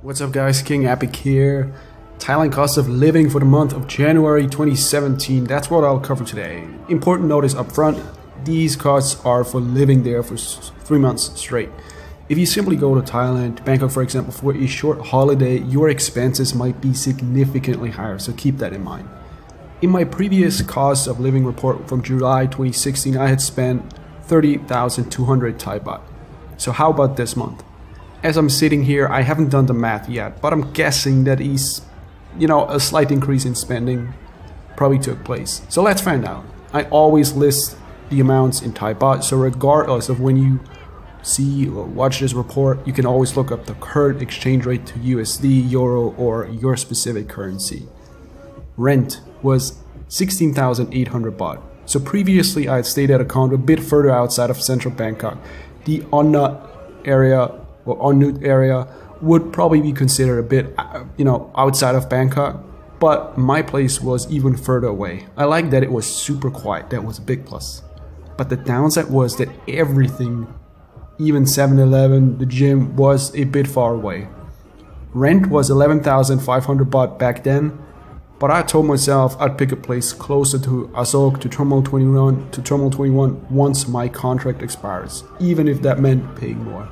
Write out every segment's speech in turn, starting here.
What's up guys, King Epic here. Thailand cost of living for the month of January 2017, that's what I'll cover today. Important notice up front, these costs are for living there for 3 months straight. If you simply go to Thailand, to Bangkok for example, for a short holiday, your expenses might be significantly higher, so keep that in mind. In my previous cost of living report from July 2016, I had spent 30,200 Thai baht. So how about this month? As I'm sitting here, I haven't done the math yet, but I'm guessing that a slight increase in spending probably took place. So let's find out. I always list the amounts in Thai baht, so regardless of when you see or watch this report, you can always look up the current exchange rate to USD, Euro, or your specific currency. Rent was 16,800 baht. So previously I had stayed at a condo a bit further outside of central Bangkok. The Onnut area would probably be considered a bit, outside of Bangkok, but my place was even further away. I like that it was super quiet, that was a big plus. But the downside was that everything, even 7-Eleven, the gym, was a bit far away. Rent was 11,500 baht back then, but I told myself I'd pick a place closer to Asok, to Terminal 21 once my contract expires, even if that meant paying more.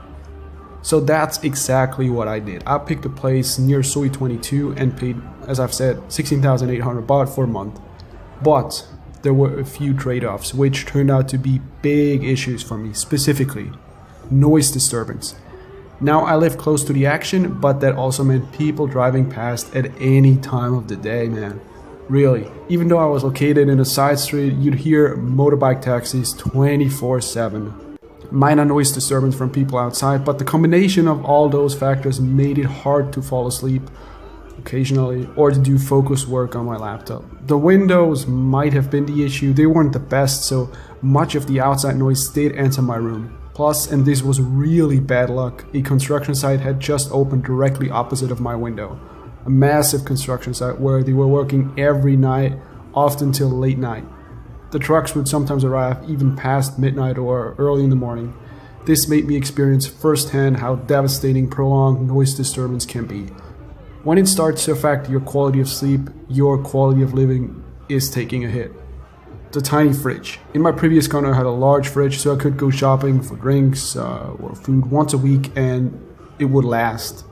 So that's exactly what I did. I picked a place near Soi 22 and paid, as I've said, 16,800 baht for a month. But there were a few trade-offs which turned out to be big issues for me, specifically noise disturbance. Now I live close to the action, but that also meant people driving past at any time of the day, man. Really, even though I was located in a side street, you'd hear motorbike taxis 24/7. Minor noise disturbance from people outside, but the combination of all those factors made it hard to fall asleep occasionally or to do focus work on my laptop. The windows might have been the issue, they weren't the best, so much of the outside noise did enter my room. Plus, and this was really bad luck, a construction site had just opened directly opposite of my window. A massive construction site where they were working every night, often till late night. The trucks would sometimes arrive even past midnight or early in the morning. This made me experience firsthand how devastating prolonged noise disturbance can be. When it starts to affect your quality of sleep, your quality of living is taking a hit. The tiny fridge. In my previous condo I had a large fridge, so I could go shopping for drinks or food once a week and it would last.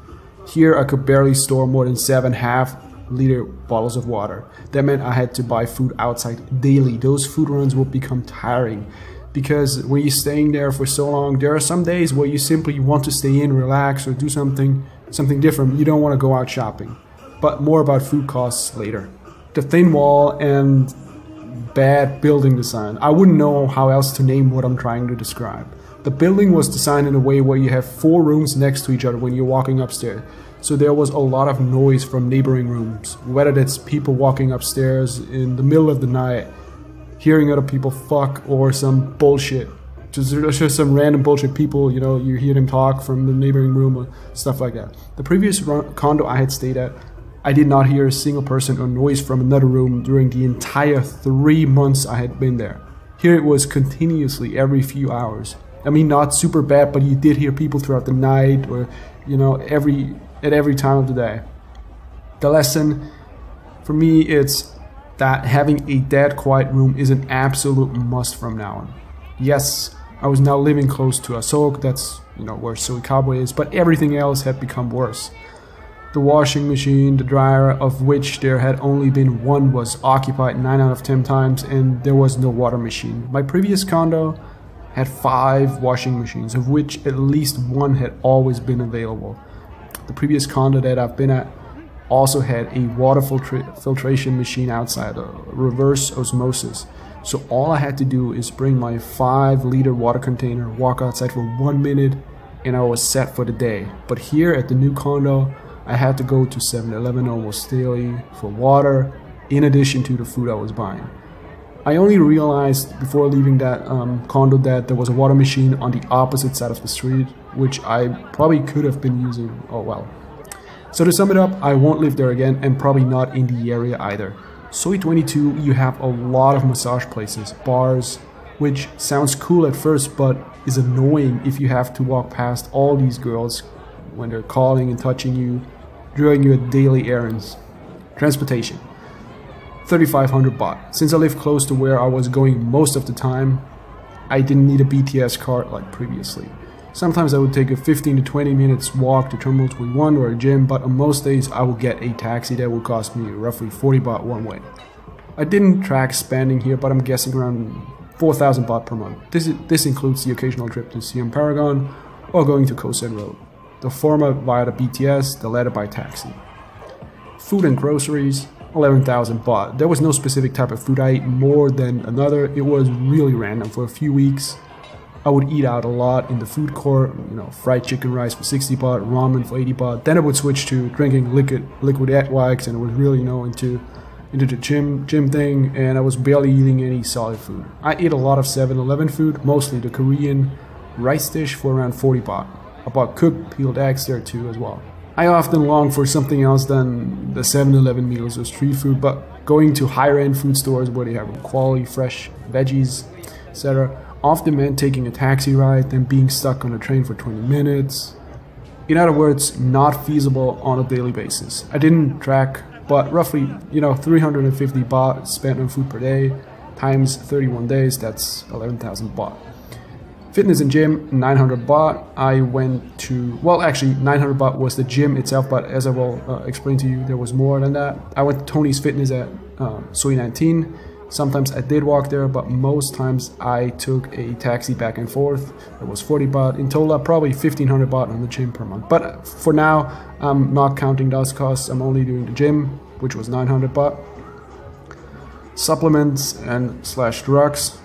Here I could barely store more than 7 half-liter bottles of water. That meant I had to buy food outside daily. Those food runs would become tiring because when you're staying there for so long, there are some days where you simply want to stay in, relax, or do something different. You don't want to go out shopping. But more about food costs later. The thin wall and bad building design. I wouldn't know how else to name what I'm trying to describe. The building was designed in a way where you have 4 rooms next to each other when you're walking upstairs. So there was a lot of noise from neighboring rooms, whether that's people walking upstairs in the middle of the night, hearing other people fuck, or some bullshit. Just some random bullshit people, you hear them talk from the neighboring room or stuff like that. The previous condo I had stayed at, I did not hear a single person or noise from another room during the entire 3 months I had been there. Here it was continuously every few hours. I mean, not super bad, but you did hear people throughout the night or, at every time of the day. The lesson for me is that having a dead quiet room is an absolute must from now on. Yes, I was now living close to Asok, that's, where Soikabe is, but everything else had become worse. The washing machine, the dryer, of which there had only been one, was occupied 9 out of 10 times, and there was no water machine. My previous condo had 5 washing machines, of which at least one had always been available. The previous condo that I've been at also had a water filtration machine outside, a reverse osmosis. So all I had to do is bring my 5-liter water container, walk outside for 1 minute, and I was set for the day. But here at the new condo, I had to go to 7-Eleven almost daily for water, in addition to the food I was buying. I only realized before leaving that condo that there was a water machine on the opposite side of the street, which I probably could have been using. Oh well. So to sum it up, I won't live there again, and probably not in the area either. Soi 22, you have a lot of massage places, bars, which sounds cool at first, but is annoying if you have to walk past all these girls when they're calling and touching you, doing your daily errands. Transportation, 3,500 baht. Since I live close to where I was going most of the time, I didn't need a BTS card like previously. Sometimes I would take a 15 to 20 minutes walk to Terminal 21 or a gym, but on most days I would get a taxi that would cost me roughly 40 baht one way. I didn't track spending here, but I'm guessing around 4,000 baht per month. This includes the occasional trip to Siam Paragon or going to Khao San Road. The former via the BTS, the latter by taxi. Food and groceries, 11,000 baht. There was no specific type of food I ate more than another. It was really random. For a few weeks, I would eat out a lot in the food court, fried chicken rice for 60 baht, ramen for 80 baht. Then I would switch to drinking liquid wax, and I was really, into the gym thing, and I was barely eating any solid food. I ate a lot of 7-Eleven food, mostly the Korean rice dish for around 40 baht. I bought cooked peeled eggs there too as well. I often long for something else than the 7-Eleven meals or street food, but going to higher end food stores where they have quality fresh veggies, etc. often meant taking a taxi ride, then being stuck on a train for 20 minutes. In other words, not feasible on a daily basis. I didn't track, but roughly, 350 baht spent on food per day, times 31 days, that's 11,000 baht. Fitness and gym, 900 baht. I went to, 900 baht was the gym itself, but as I will explain to you, there was more than that. I went to Tony's Fitness at Soi 19. Sometimes I did walk there, but most times I took a taxi back and forth. It was 40 baht. In total, probably 1,500 baht on the gym per month. But for now, I'm not counting those costs. I'm only doing the gym, which was 900 baht. Supplements and / drugs,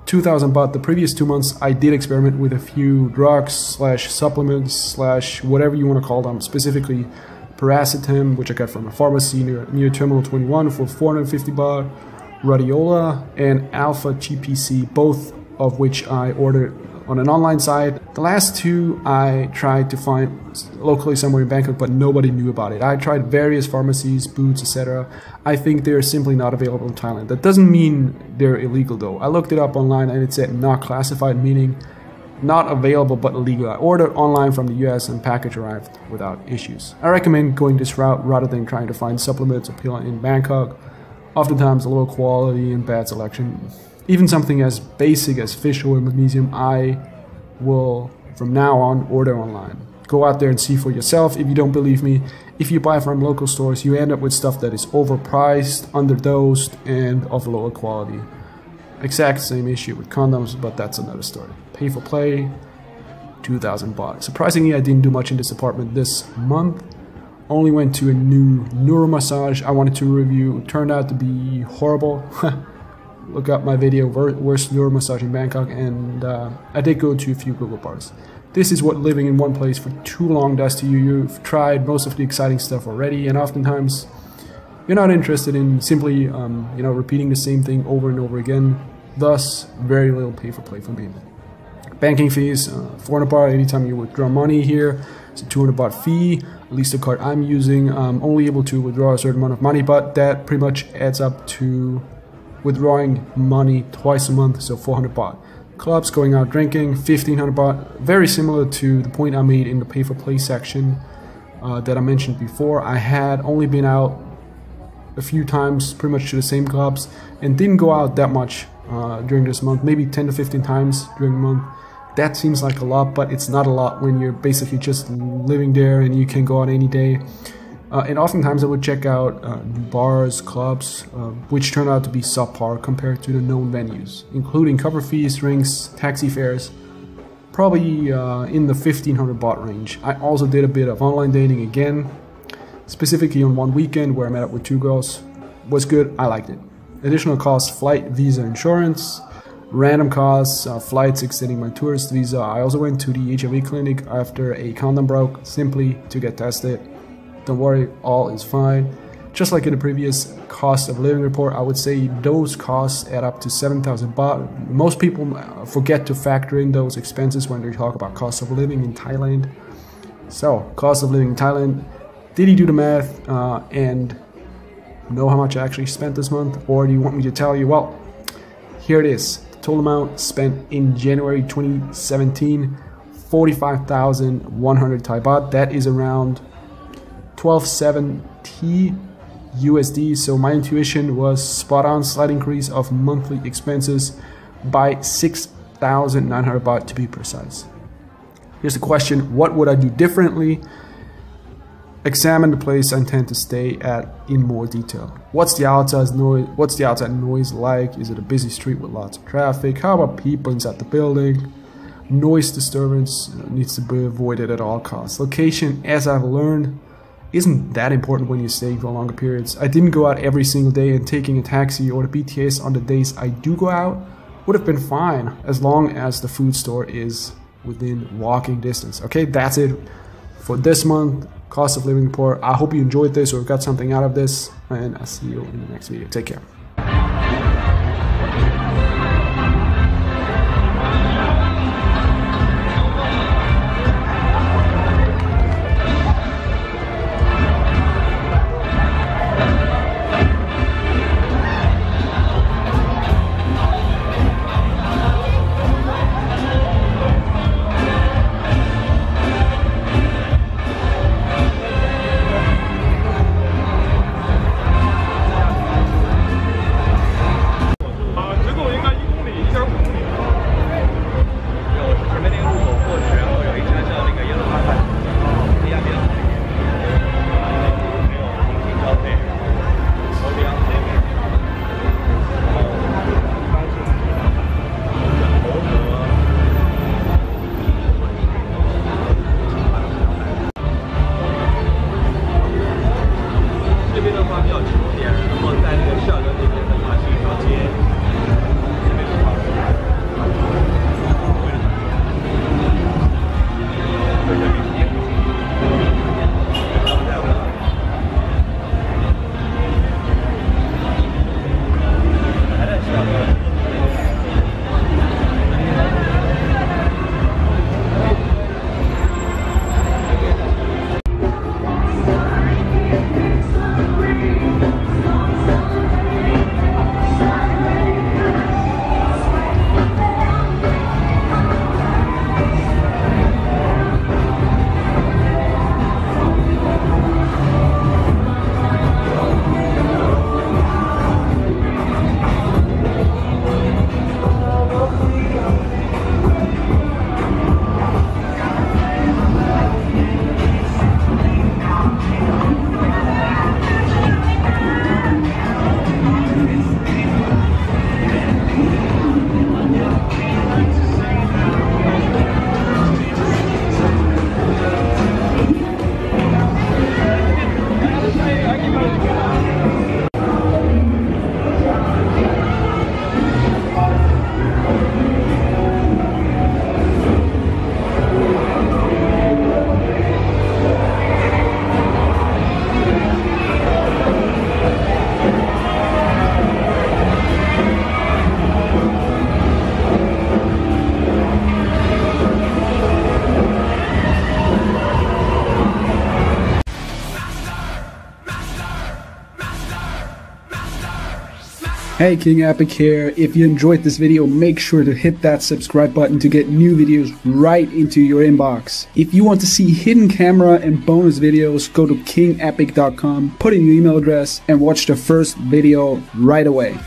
2,000 baht. The previous 2 months, I did experiment with a few drugs / supplements / whatever you want to call them, specifically paracetam, which I got from a pharmacy near Terminal 21 for 450 baht. Radiola and Alpha GPC, both of which I ordered on an online site. The last two I tried to find locally somewhere in Bangkok, but nobody knew about it. I tried various pharmacies, Boots, etc. I think they're simply not available in Thailand. That doesn't mean they're illegal though. I looked it up online and it said not classified, meaning not available but illegal. I ordered online from the US and package arrived without issues. I recommend going this route rather than trying to find supplements appealing in Bangkok. Oftentimes low quality and bad selection. Even something as basic as fish oil and magnesium, I will from now on order online. Go out there and see for yourself if you don't believe me. If you buy from local stores, you end up with stuff that is overpriced, underdosed, and of lower quality. Exact same issue with condoms, but that's another story. Pay for play, 2,000 baht. Surprisingly, I didn't do much in this apartment this month. Only went to a new neuro massage I wanted to review. It turned out to be horrible. Look up my video, worst neuro massage in Bangkok, and I did go to a few Google bars. This is what living in one place for too long does to you. You've tried most of the exciting stuff already, and oftentimes you're not interested in simply repeating the same thing over and over again. Thus, very little pay for play for me. Banking fees, 400 baht anytime you withdraw money here. It's a 200 baht fee. At least the card I'm using, I'm only able to withdraw a certain amount of money, but that pretty much adds up to withdrawing money twice a month, so 400 baht. Clubs, going out drinking, 1,500 baht. Very similar to the point I made in the pay for play section that I mentioned before. I had only been out a few times, pretty much to the same clubs, and didn't go out that much during this month, maybe 10 to 15 times during the month. That seems like a lot, but it's not a lot when you're basically just living there and you can go out any day. And oftentimes I would check out bars, clubs, which turn out to be subpar compared to the known venues, including cover fees, drinks, taxi fares, probably in the 1,500 baht range. I also did a bit of online dating again, specifically on one weekend where I met up with 2 girls. Was good, I liked it. Additional costs, flight, visa, insurance. Random costs, flights extending my tourist visa. I also went to the HIV clinic after a condom broke, simply to get tested. Don't worry, all is fine. Just like in the previous cost of living report, I would say those costs add up to 7,000 baht. Most people forget to factor in those expenses when they talk about cost of living in Thailand. So, cost of living in Thailand. Did you do the math and know how much I actually spent this month? Or do you want me to tell you? Well, here it is. Total amount spent in January 2017, 45,100 Thai baht. That is around 1270 USD. So my intuition was spot on. Slight increase of monthly expenses by 6,900 baht to be precise. Here's the question: what would I do differently? Examine the place I intend to stay at in more detail. What's the outside noise like? Is it a busy street with lots of traffic? How about people inside the building? Noise disturbance needs to be avoided at all costs. Location, as I've learned, isn't that important when you're staying for longer periods. I didn't go out every single day, and taking a taxi or the BTS on the days I do go out would have been fine as long as the food store is within walking distance. Okay, that's it for this month. Cost of living report. I hope you enjoyed this or got something out of this, and I'll see you in the next video. Take care. Hey, King Epic here. If you enjoyed this video, make sure to hit that subscribe button to get new videos right into your inbox. If you want to see hidden camera and bonus videos, go to kingepic.com, put in your email address, and watch the first video right away.